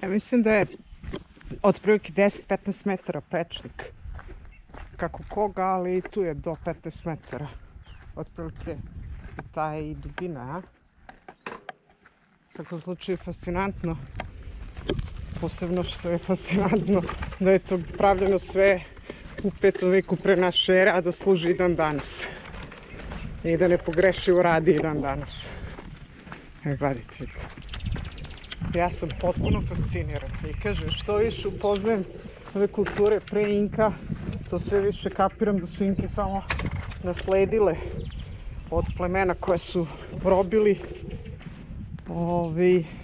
Ja mislim da je otprilike 10-15 metara prečnik. Kako koga, ali tu je do 15 metara. Otprilike i ta je i dubina, a? U svakom slučaju fascinantno. Posebno što je fascinantno da je to pravljeno sve u 5. veku pre naše ere, a da služi i dan danas. I da ne pogrešivo radi i dan danas. Evo gledajte. Ja sam potpuno fasciniran. I kažem, što više upoznajem ove kulture pre Inka, to sve više kapiram da su Inke samo nasledile od plemena koje su robili.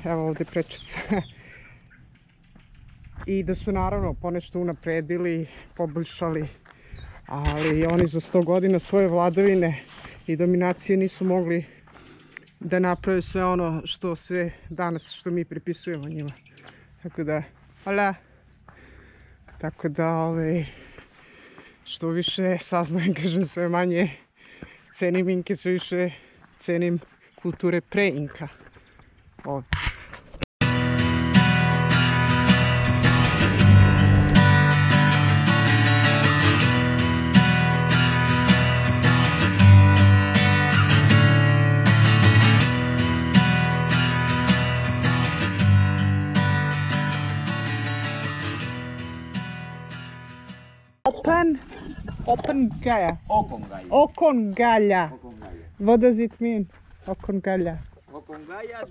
Evo ovdje prečica. I da su naravno ponešto unapredili, poboljšali, ali oni za 100 godina svoje vladavine i dominacije nisu mogli da naprave sve ono što se danas, što mi pripisujemo njima. Tako da, što više saznajem, kažem, sve manje cenim Inke, sve više cenim kulture pre Inka. Ovdje. Okongaya. Okongaya. What does it mean? Okongaya. Okongaya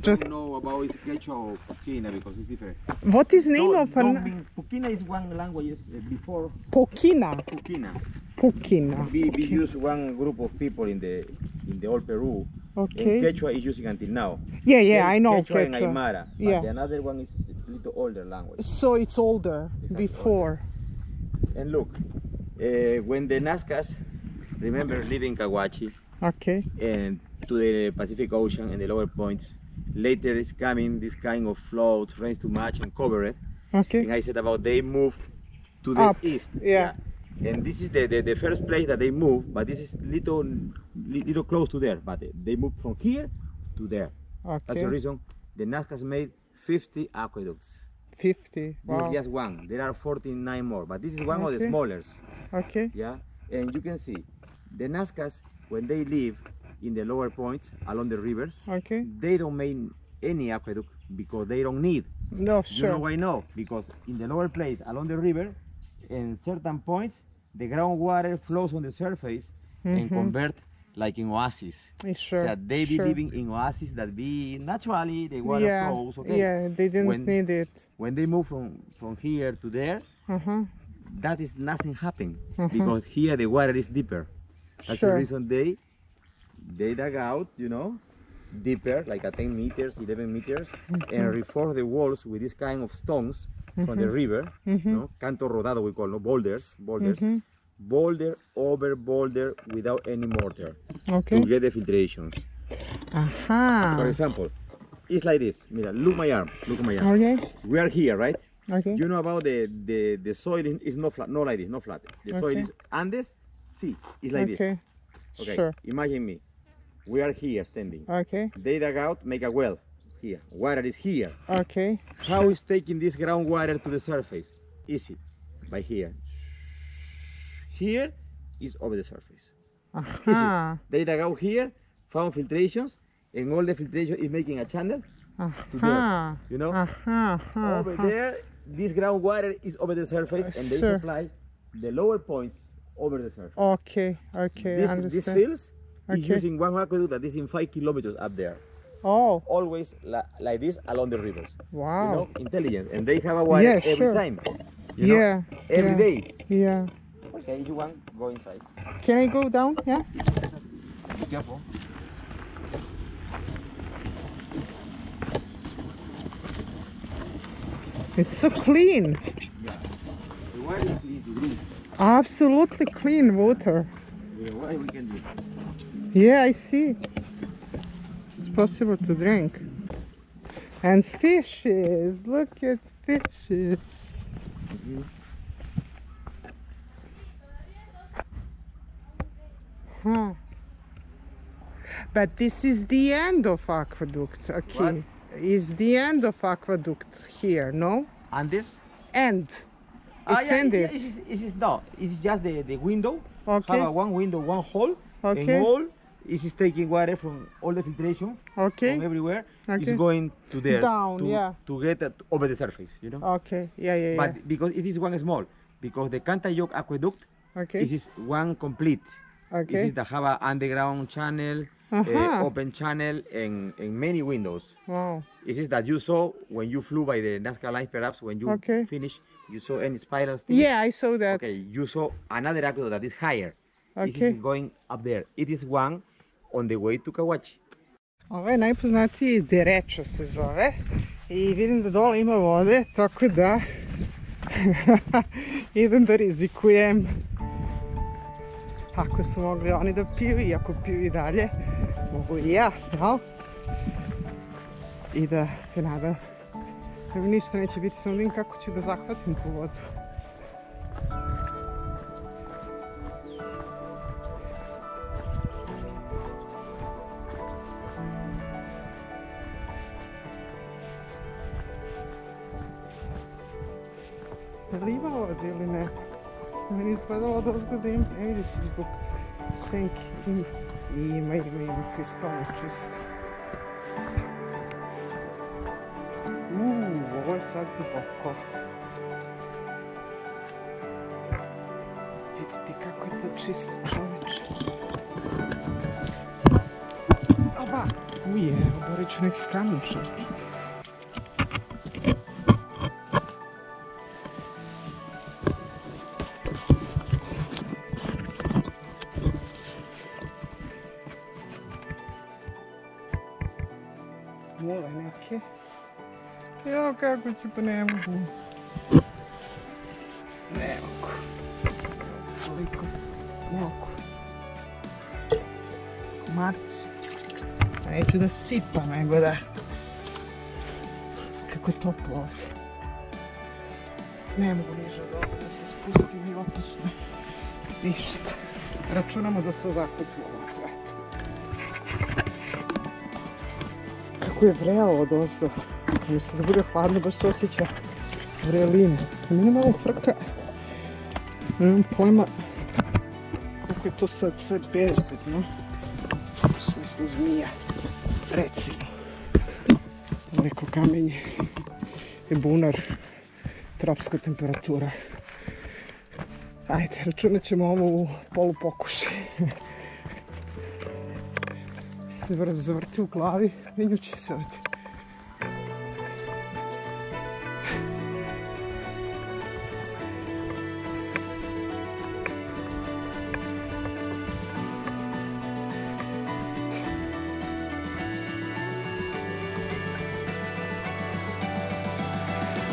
Just don't know about its Quechua or Pokina because it's different. What is name of Pokina is one language before Pokina. Pokina. We use one group of people in the old Peru. Okay. And Quechua is using until now. Yeah, I know Quechua and Aymara. But yeah. the another one is a little older language. So it's older, before. Older. And look, when the Nazcas, remember, living Caguachi, okay, and to the Pacific Ocean and the lower points, later is coming this kind of floods, rains too much and cover it. Okay. And I said about they moved to the up, east. Yeah. And this is the first place that they moved, but this is little close to there. But they moved from here to there. Okay. That's the reason the Nazcas made 50 aqueducts. 50. Wow. This is just one. There are 49 more, but this is one of the smallest. Okay. Yeah, and you can see the Nazcas, when they live in the lower points along the rivers, okay, they don't make any aqueduct because they don't need. No, sure. You know why? No, because in the lower place along the river, in certain points, the groundwater flows on the surface and convert like in oases. Sure. So they be living in oases that be naturally the water flows. Okay. Yeah, they didn't need it. When they move from here to there, that is nothing happen because here the water is deeper. That's the reason they dug out, you know, deeper, like at 10 meters, 11 meters, and reinforce the walls with this kind of stones from the river, no? Canto rodado we call, no? Boulders, boulder over boulder without any mortar, okay, to get the filtrations. For example, it's like this. Mira, look my arm. Okay. We are here, right? Okay. You know about the soil is not flat, not like this, not flat. The soil is Andes. See, it's like this. Okay. Sure. Imagine me. We are here standing. Okay. They dug out, make a well here. Water is here. Okay. How is taking this groundwater to the surface? Easy, by here. Here is over the surface. Easy. They dug out here, found filtrations, and all the filtration is making a channel to there. You know? Over there, this groundwater is over the surface, and they supply the lower points over the surface. Okay, okay, I understand. This fields is using one aqueduct that is in 5 kilometers up there. Oh. Always like this along the rivers. Wow. You know, intelligence. And they have a water every time. You know, every day. Yeah. Okay, you want, go inside. Can I go down? Yeah? Be careful. It's so clean. Yeah. The water is clean to drink. Absolutely clean water. Yeah, what we can do? Yeah, I see. It's possible to drink. And fishes. Look at fishes. But this is the end of aqueduct. Okay. What? is the end of aqueduct here, no? Andes. End. It's ended. It's just the window. Okay. Have one window, one hole. Okay. And all is taking water from all the filtration Okay. from everywhere. Okay. It's going to there. Down, yeah. To get over the surface, you know. Okay. Yeah. But because it is one small, because the Cantayoc aqueduct, Okay. this is one complete. Okay. This is the have an underground channel, open channel, and many windows. Wow. This is that you saw when you flew by the Nazca line, perhaps when you Okay. finish, you saw any spirals. Thing? Yeah, I saw that. Okay, you saw another aqueduct that is higher. This Okay. is going up there. It is one on the way to Kawachi. Ovo je najpoznatiji Derečo se zove i vidim da dole ima vode, tako da idem da rizikujem. Ako su mogli oni da piju i ako piju i dalje, mogu i ja, jel? I da se nadam da mi ništa neće biti, samo vidim kako ću da zahvatim tu vodu. Je li ima vode ili ne? Meni izgledalo od ozgo da ima, ne vidi se zbog senke. Ima kristalno čist. Ovo je sad duboko. Vidite kako je to čisto, čoveče. Aba! Uje, oborit ću neki kamen čak. Mole neke. Jo, kako ću, pa ne mogu. Ne mogu. Toliko mogu. Komarci. Neću da sipam, nego da... Kako je toplo ovdje. Ne mogu niže od ovoga da se spustim i opasno. Ništa. Računamo da se zahvatimo ovo cvetu. Kako je vrelo od ozdo. Mislim da bude hladno, baš se osjeća vrelina. To mi je malo frka. Nemam pojma koliko je to sad sve bezbedno. U smislu zmija. Recimo. Neko kamenje je bunar. Tropska temperatura. Ajde, računat ćemo ovo u polupokuši. Se zavrti u glavi, menjući se ovdje.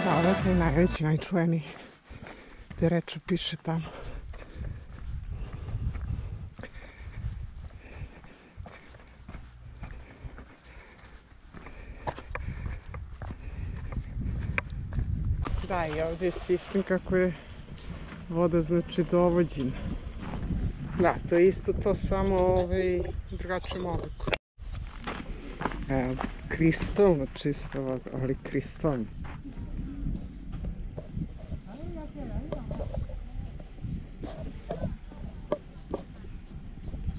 Ovo je najveći, najčuveniji Derečo piše tamo. Da, i ovdje je sistem kako je voda znači dovođena. Da, to je isto to, samo drugačijom obliku. Evo, kristalno čista voda, ali kristalno.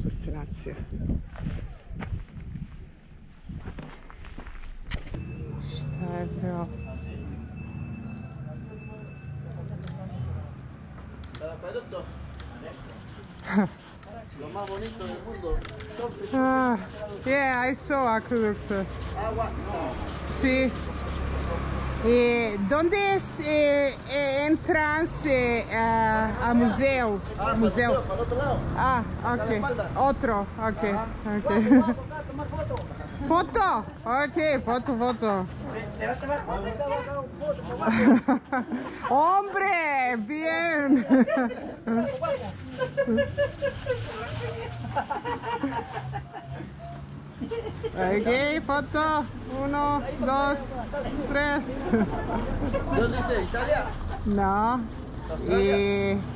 Fascinacija. Šta je bilo? Lo más bonito del mundo. Yeah, I saw aqueduct. Agua. Sí. ¿Dónde es entrance al museo? Museo. Para el otro lado. Ah, ok. Otro, ok. Okay. Tomar foto. ¿Foto? Ok, foto. ¿Te vas a tomar foto? ¡Hombre! ¡Bien! Ok, foto. 1, 2, 3. ¿Dónde está? ¿Italia? No.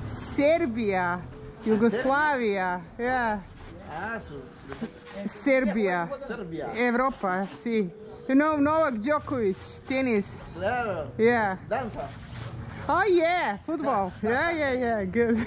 Serbia. Yugoslavia. Yeah. Ah, Serbia. Serbia. Europa, sí. You know Novak Djokovic, tennis. Claro. Yeah. Danza. Oh yeah, football. Yeah, good.